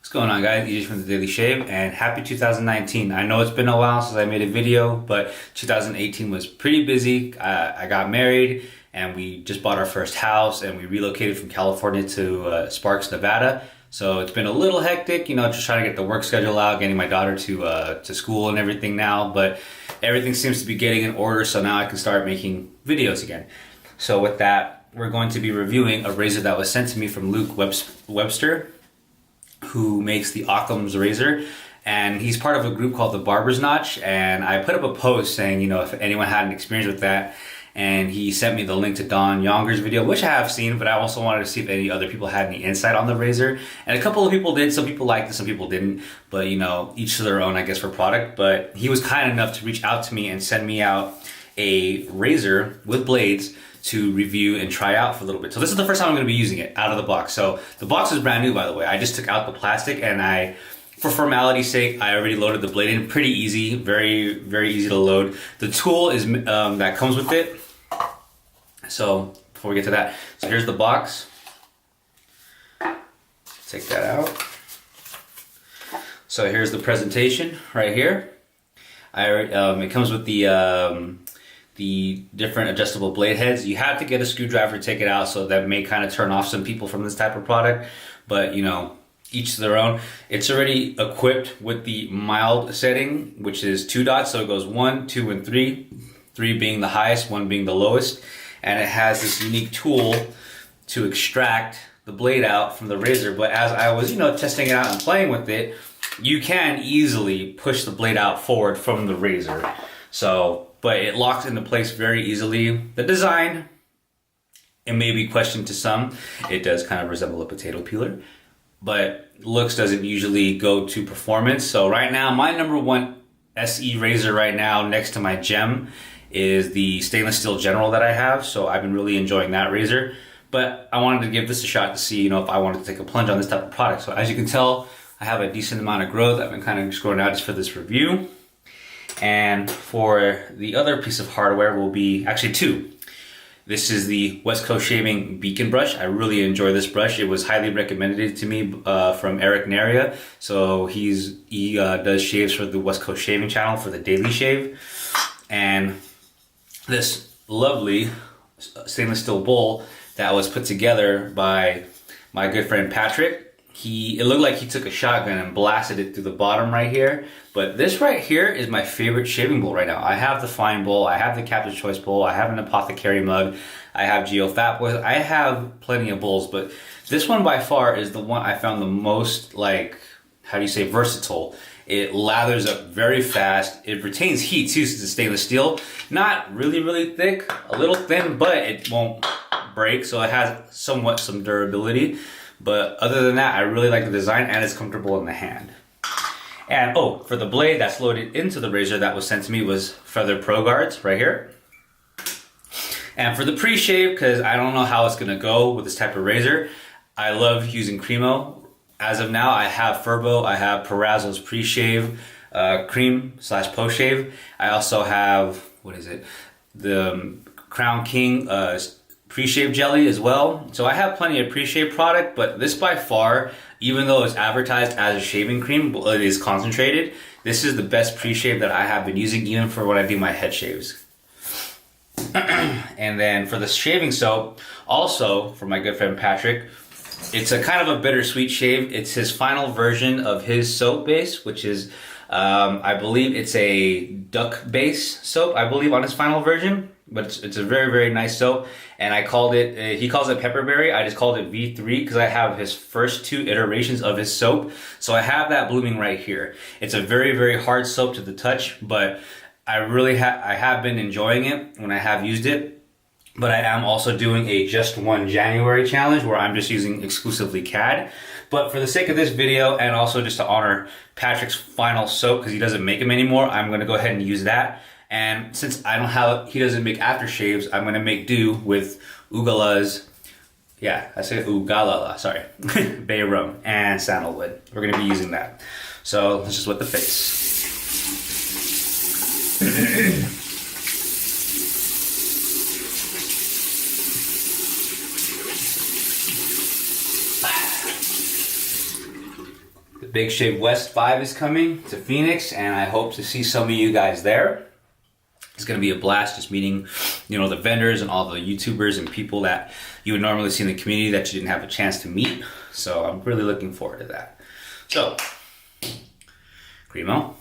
What's going on, guys? EJ from The Daily Shave, and happy 2019. I know it's been a while since I made a video, but 2018 was pretty busy. I got married, and we just bought our first house, and we relocated from California to Sparks, Nevada. So it's been a little hectic, just trying to get the work schedule out, getting my daughter to school and everything now, but everything seems to be getting in order, so now I can start making videos again. So with that, we're going to be reviewing a razor that was sent to me from Luke Webster, who makes the Occams Razor, and he's part of a group called the Barber's Notch, and I put up a post saying, if anyone had an experience with that, and he sent me the link to Don Yonger's video, which I have seen, but I also wanted to see if any other people had any insight on the razor, and a couple of people did. Some people liked it, some people didn't, but each to their own, I guess, for product. But he was kind enough to reach out to me and send me out a razor with blades to review and try out for a little bit. So this is the first time I'm going to be using it out of the box. So the box is brand new, by the way. I just took out the plastic, and for formality's sake, I already loaded the blade in. Pretty easy, very, very easy to load. The tool is that comes with it. So before we get to that, so here's the box. Take that out. So here's the presentation right here. It comes with the different adjustable blade heads. You have to get a screwdriver to take it out, so that may kind of turn off some people from this type of product, but each to their own. It's already equipped with the mild setting, which is 2 dots, so it goes 1, 2, and 3, 3 being the highest, 1 being the lowest, and it has this unique tool to extract the blade out from the razor. But as I was testing it out and playing with it, you can easily push the blade out forward from the razor. But it locks into place very easily. The design, it may be questioned to some. It does kind of resemble a potato peeler, but looks doesn't usually go to performance. So right now, my number one SE razor right now, next to my gem, is the stainless steel General that I have. So I've been really enjoying that razor, but I wanted to give this a shot to see, if I wanted to take a plunge on this type of product. So as you can tell, I have a decent amount of growth. I've been kind of just growing out just for this review. And for the other piece of hardware will be actually 2. This is the West Coast Shaving Beacon brush. I really enjoy this brush. It was highly recommended to me from Eric Naria. So he does shaves for the West Coast Shaving channel for the Daily Shave. And this lovely stainless steel bowl that was put together by my good friend Patrick. It looked like he took a shotgun and blasted it through the bottom right here. But this right here is my favorite shaving bowl right now. I have the Fine Bowl, I have the Captain's Choice Bowl, I have an Apothecary mug, I have Geo Fat Boys. I have plenty of bowls, but this one by far is the one I found the most, versatile. It lathers up very fast. It retains heat too, since it's stainless steel. Not really, really thick, a little thin, but it won't break, so it has somewhat some durability. But other than that, I really like the design, and it's comfortable in the hand. And for the blade that's loaded into the razor that was sent to me was Feather Pro Guards right here. And for the pre-shave, because I don't know how it's gonna go with this type of razor, I love using Cremo. As of now, I have Furbo, I have Perazzo's pre-shave, cream/post shave. I also have, the Crown King pre-shave jelly as well. So I have plenty of pre-shave product, but this by far, even though it's advertised as a shaving cream, it is concentrated. This is the best pre-shave that I have been using, even for when I do my head shaves. And then for the shaving soap, also for my good friend Patrick, it's a kind of a bittersweet shave. It's his final version of his soap base, which is, I believe it's a duck base soap, I believe, on his final version. But it's a very, very nice soap. And I called it, he calls it Pepperberry. I just called it V3 because I have his first 2 iterations of his soap. So I have that blooming right here. It's a very, very hard soap to the touch, but I have been enjoying it when I have used it. But I am also doing a Just One January challenge where I'm just using exclusively CAD. But for the sake of this video, and also just to honor Patrick's final soap, because he doesn't make them anymore, I'm gonna go ahead and use that. And since he doesn't make aftershaves, I'm gonna make do with Ogallala Bay rum and Sandlewood. We're gonna be using that. So let's just wet the face. Big Shave West 5 is coming to Phoenix, and I hope to see some of you guys there. It's going to be a blast just meeting, you know, the vendors and all the YouTubers and people that you would normally see in the community that you didn't have a chance to meet. So I'm really looking forward to that. So, Cremo.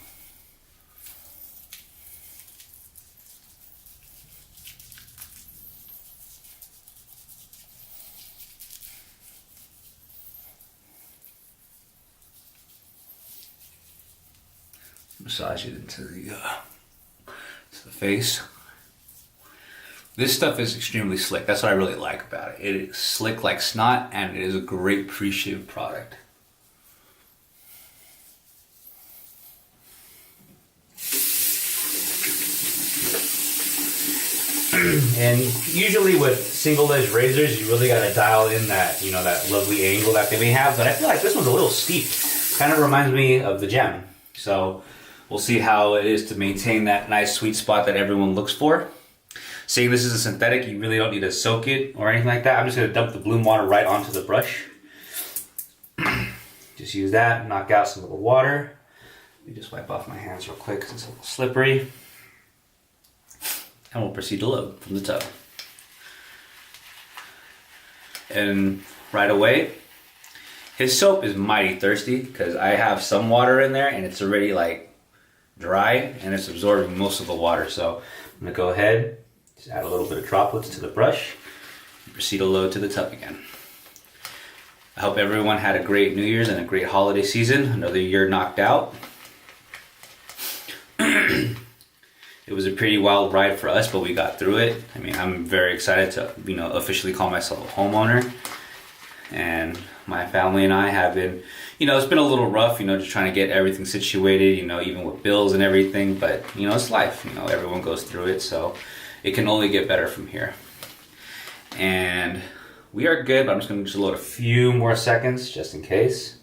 Massage it into the face. This stuff is extremely slick. That's what I really like about it. It is slick like snot, and it is a great pre-shave product. And usually with single edge razors, you really got to dial in that, you know, that lovely angle that they may have. But I feel like this one's a little steep. Kind of reminds me of the Gem. So we'll see how it is to maintain that nice sweet spot that everyone looks for. Seeing this is a synthetic, you really don't need to soak it or anything like that. I'm just going to dump the bloom water right onto the brush. Just use that, knock out some of the water. Let me just wipe off my hands real quick because it's a little slippery. And we'll proceed to load from the tub. And right away, his soap is mighty thirsty because I have some water in there and it's already like dry and it's absorbing most of the water. So I'm gonna go ahead, just add a little bit of droplets to the brush and proceed to load to the tub again. I hope everyone had a great New Year's and a great holiday season. Another year knocked out. It was a pretty wild ride for us, but we got through it. I mean, I'm very excited to, you know, officially call myself a homeowner. And my family and I have been, you know, it's been a little rough, you know, just trying to get everything situated, you know, even with bills and everything. But, you know, it's life, you know, everyone goes through it. So it can only get better from here. And we are good, but I'm just going to just load a few more seconds just in case.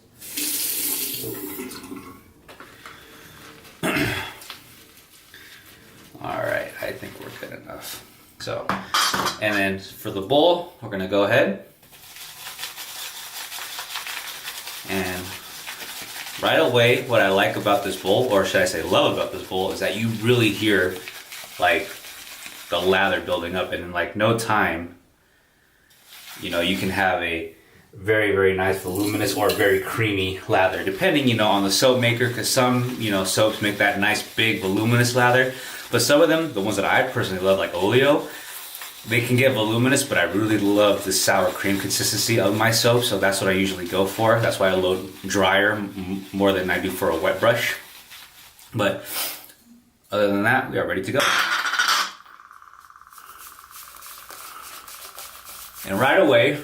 Alright, I think we're good enough. So, and then for the bowl, we're going to go ahead and right away, what I like about this bowl, or should I say love about this bowl, is that you really hear like the lather building up, and in like no time, you know, you can have a very, very nice voluminous or very creamy lather, depending, you know, on the soap maker, because some, you know, soaps make that nice big voluminous lather, but some of them, the ones that I personally love, like Oleo, they can get voluminous, but I really love the sour cream consistency of my soap, so that's what I usually go for. That's why I load drier more than I do for a wet brush. But other than that, we are ready to go. And right away,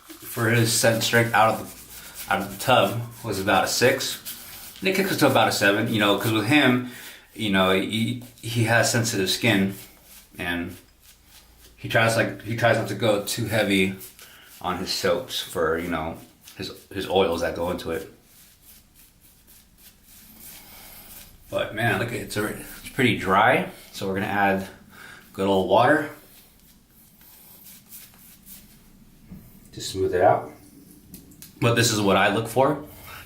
for his scent strength out of the tub was about a 6. And it kicks us to about a 7, you know, because with him, you know, he has sensitive skin, and he tries not to go too heavy on his soaps for, you know, his oils that go into it. But man, look at it, it's pretty dry, so we're gonna add good old water to smooth it out. But this is what I look for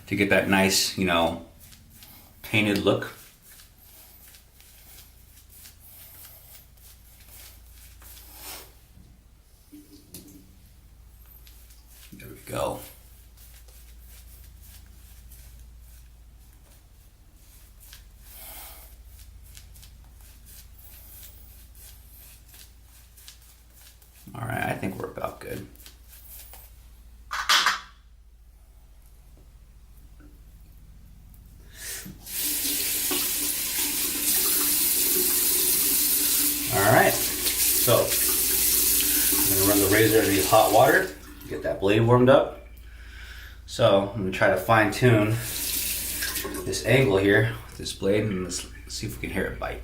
to get that nice, you know, painted look. There we go. All right, I think we're about good. All right, so I'm gonna run the razor underneath hot water, get that blade warmed up. So I'm gonna try to fine tune this angle here with this blade, and let's see if we can hear it bite.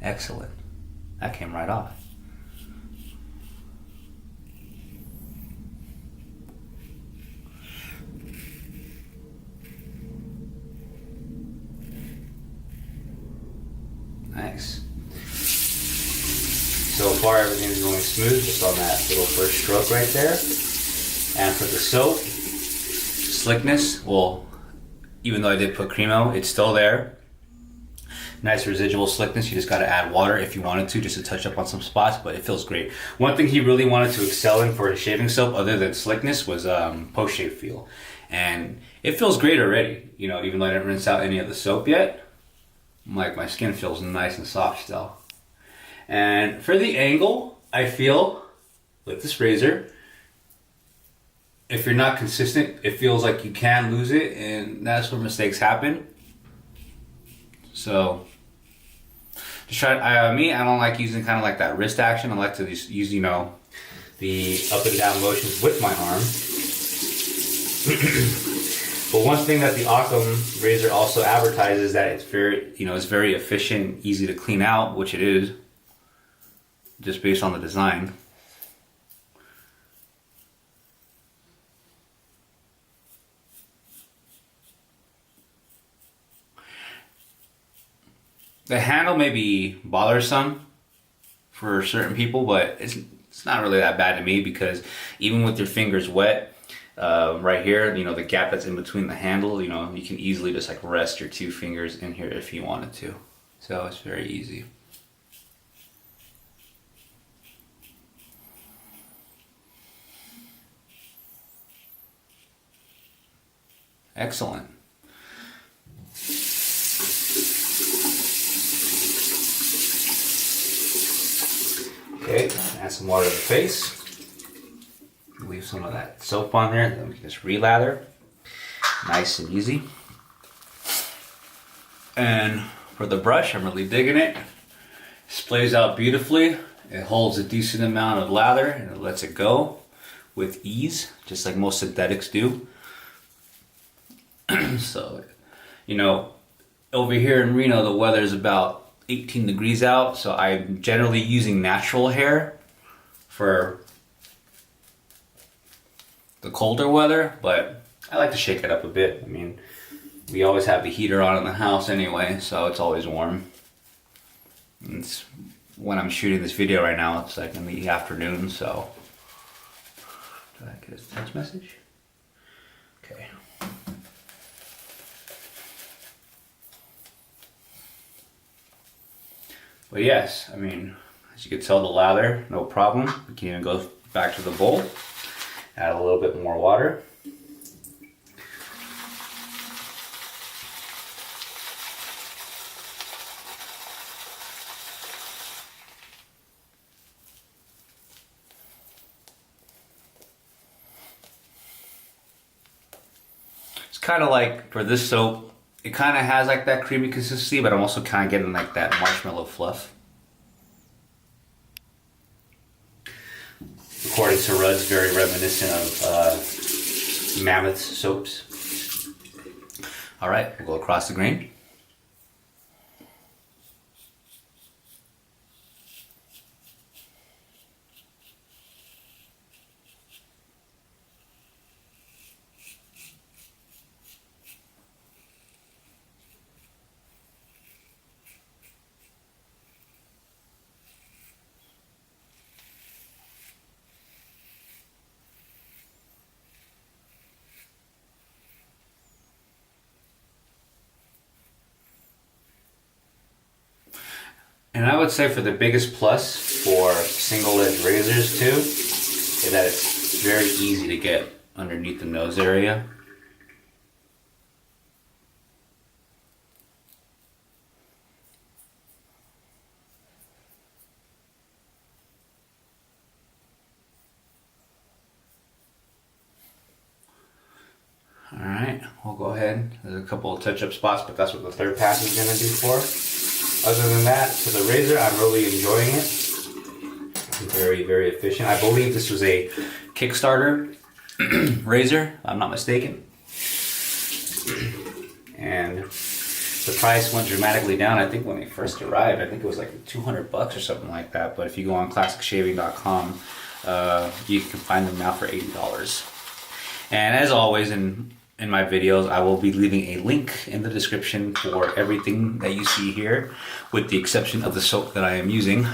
Excellent, that came right off. Nice. So far everything is going smooth, just on that little first stroke right there. And for the soap, slickness, well, even though I did put Cremo, it's still there. Nice residual slickness. You just got to add water if you wanted to, just to touch up on some spots, but it feels great. One thing he really wanted to excel in for his shaving soap, other than slickness, was post-shave feel. And it feels great already, you know, even though I didn't rinse out any of the soap yet. Like, my skin feels nice and soft still. And for the angle, I feel with this razor, if you're not consistent, it feels like you can lose it, and that's where mistakes happen. So just try. Me, I don't like using kind of like that wrist action. I like to just use, you know, the up and down motions with my arm. But one thing that the Occams razor also advertises is that it's very, you know, it's very efficient, easy to clean out, which it is, just based on the design. The handle may be bothersome for certain people, but it's not really that bad to me, because even with your fingers wet, right here, you know, the gap that's in between the handle, you know, you can easily just like rest your two fingers in here if you wanted to. So it's very easy. Excellent. Okay, add some water to the face. Leave some of that soap on there, then we can just relather. Nice and easy. And for the brush, I'm really digging it. Sprays out beautifully. It holds a decent amount of lather and it lets it go with ease, just like most synthetics do. So, you know, over here in Reno, the weather is about 18 degrees out, so I'm generally using natural hair for the colder weather, but I like to shake it up a bit. I mean, we always have the heater on in the house anyway, so it's always warm. It's, when I'm shooting this video right now, it's like in the afternoon, so. Did I get a text message? Okay. But yes, I mean, as you can tell, the lather, no problem. We can even go back to the bowl, add a little bit more water. It's kind of like, for this soap, it kind of has like that creamy consistency, but I'm also kind of getting like that marshmallow fluff. According to Rudd's, very reminiscent of Mammoth soaps. All right, we'll go across the grain. And I would say for the biggest plus for single edge razors too, is that it's very easy to get underneath the nose area. Alright, we'll go ahead. There's a couple of touch-up spots, but that's what the third pass is going to do for. Other than that, for the razor, I'm really enjoying it. Very, very efficient. I believe this was a Kickstarter razor, if I'm not mistaken. And the price went dramatically down. I think when they first arrived, I think it was like $200 or something like that. But if you go on classicshaving.com, you can find them now for $80. And as always, in my videos, I will be leaving a link in the description for everything that you see here, with the exception of the soap that I am using.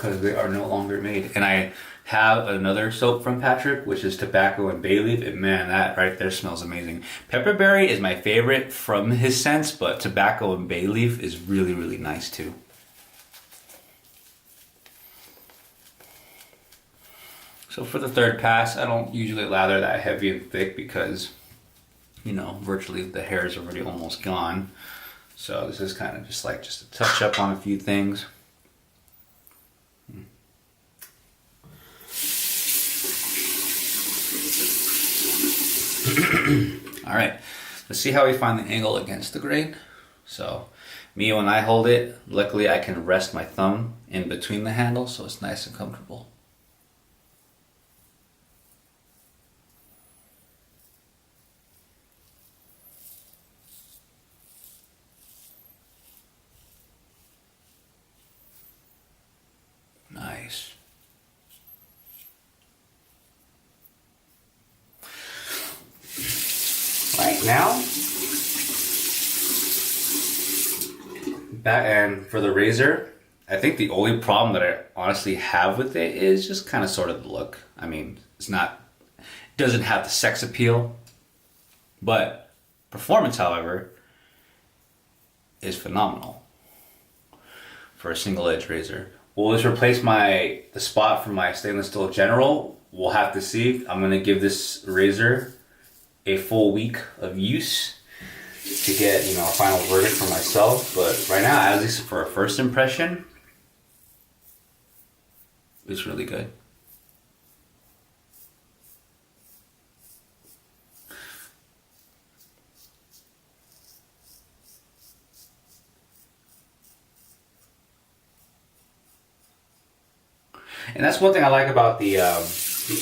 because they are no longer made. And I have another soap from Patrick, which is tobacco and bay leaf, and man, that right there smells amazing. Pepperberry is my favorite from his scents, but tobacco and bay leaf is really, really nice too. So for the third pass, I don't usually lather that heavy and thick because, you know, virtually the hair is already almost gone. So this is kind of just like just a touch up on a few things. All right, let's see how we find the angle against the grain. So me, when I hold it, luckily I can rest my thumb in between the handles, so it's nice and comfortable. Nice. Right now, back and for the razor, I think the only problem that I honestly have with it is just kind of sort of the look. I mean, it doesn't have the sex appeal, but performance, however, is phenomenal for a single edge razor. Will this replace the spot from my stainless steel General? We'll have to see. I'm gonna give this razor a full week of use to get, you know, a final verdict for myself. But right now, at least for a first impression, it's really good. And that's one thing I like about the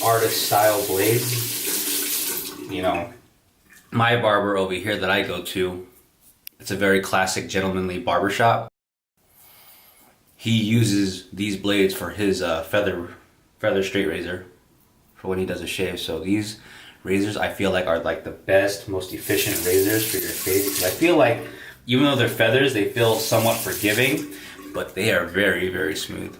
artist style blades. You know, my barber over here that I go to, it's a very classic gentlemanly barbershop. He uses these blades for his feather straight razor for when he does a shave. So these razors I feel like are like the best, most efficient razors for your face. I feel like even though they're feathers, they feel somewhat forgiving, but they are very, very smooth.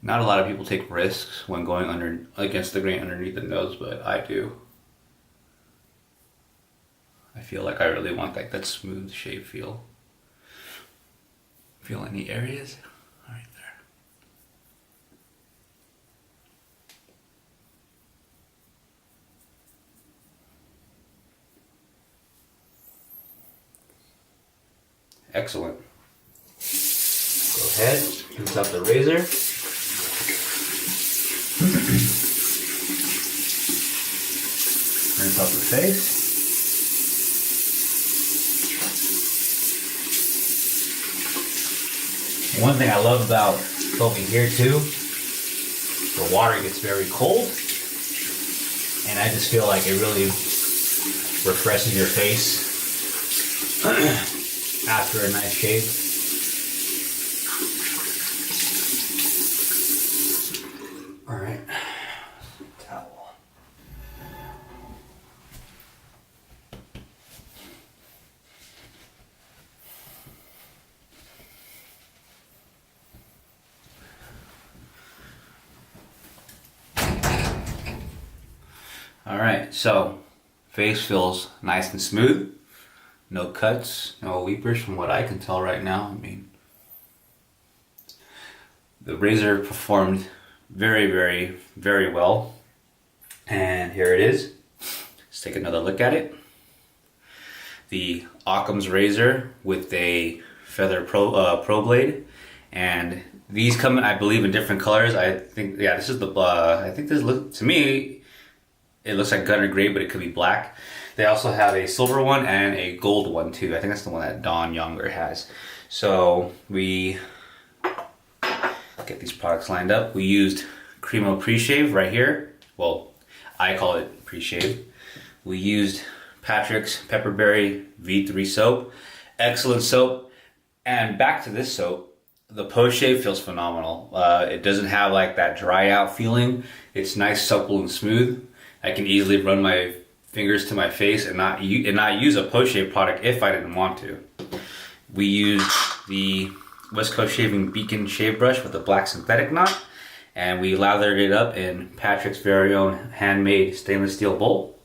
Not a lot of people take risks when going against the grain underneath the nose, but I do. I feel like I really want like that smooth shave feel. Feel any areas? Right there. Excellent. Go ahead, rinse out the razor. Rinse out the face. One thing I love about soaping here too, the water gets very cold, and I just feel like it really refreshes your face after a nice shave. All right, towel. All right, so face feels nice and smooth. No cuts, no weepers from what I can tell right now. I mean, the razor performed very, very, very well. And here it is. Let's take another look at it. The Occams Razor with a Feather Pro blade. And these come in, I believe, in different colors. I think, yeah, this is the, I think this look, to me, it looks like gunner gray, but it could be black. They also have a silver one and a gold one too. I think that's the one that Don Younger has. So we get these products lined up. We used Cremo pre-shave right here. Well, I call it pre-shave. We used Patrick's Pepperberry V3 soap. Excellent soap. And back to this soap, the post-shave feels phenomenal. It doesn't have like that dry out feeling. It's nice, supple, and smooth. I can easily run my fingers to my face and not use a post shave product if I didn't want to. We used the West Coast Shaving Beacon shave brush with a black synthetic knot, and we lathered it up in Patrick's very own handmade stainless steel bowl.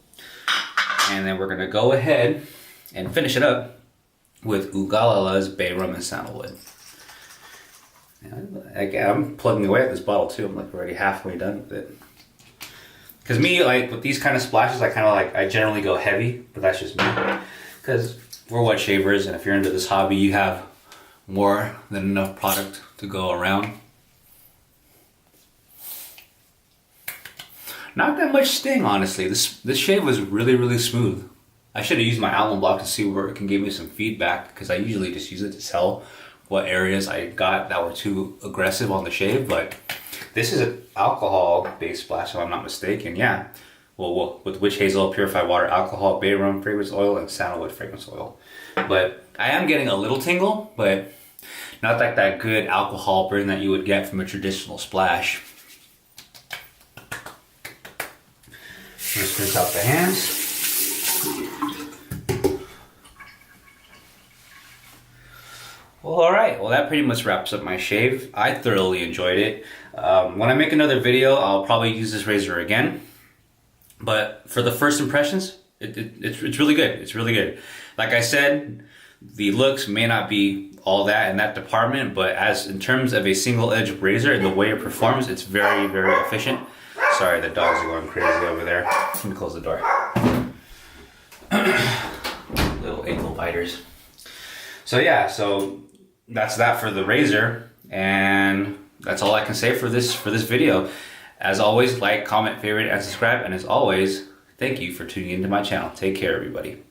And then we're gonna go ahead and finish it up with Ogallala's Bay Rum and Sandalwood. I'm plugging away at this bottle too. I'm like already halfway done with it. Cause me, like with these kind of splashes, I generally go heavy, but that's just me. Cause we're wet shavers, and if you're into this hobby, you have more than enough product to go around. Not that much sting, honestly. This shave was really smooth. I should have used my almond block to see where it can give me some feedback, because I usually just use it to tell what areas I got that were too aggressive on the shave. But this is an alcohol-based splash, if I'm not mistaken. Yeah. Well, with witch hazel, purified water, alcohol, bay rum, fragrance oil, and sandalwood fragrance oil. But I am getting a little tingle, but not like that good alcohol burn that you would get from a traditional splash. Just rinse out the hands. Well, alright. Well, that pretty much wraps up my shave. I thoroughly enjoyed it. When I make another video, I'll probably use this razor again. But for the first impressions, it's really good. It's really good. Like I said, the looks may not be all that in that department, but as in terms of a single edge razor and the way it performs, it's very efficient. Sorry, the dogs are going crazy over there. Let me close the door. Little ankle biters. So yeah, so that's that for the razor, and that's all I can say for this video. As always, like, comment, favorite, and subscribe, and as always, thank you for tuning into my channel. Take care, everybody.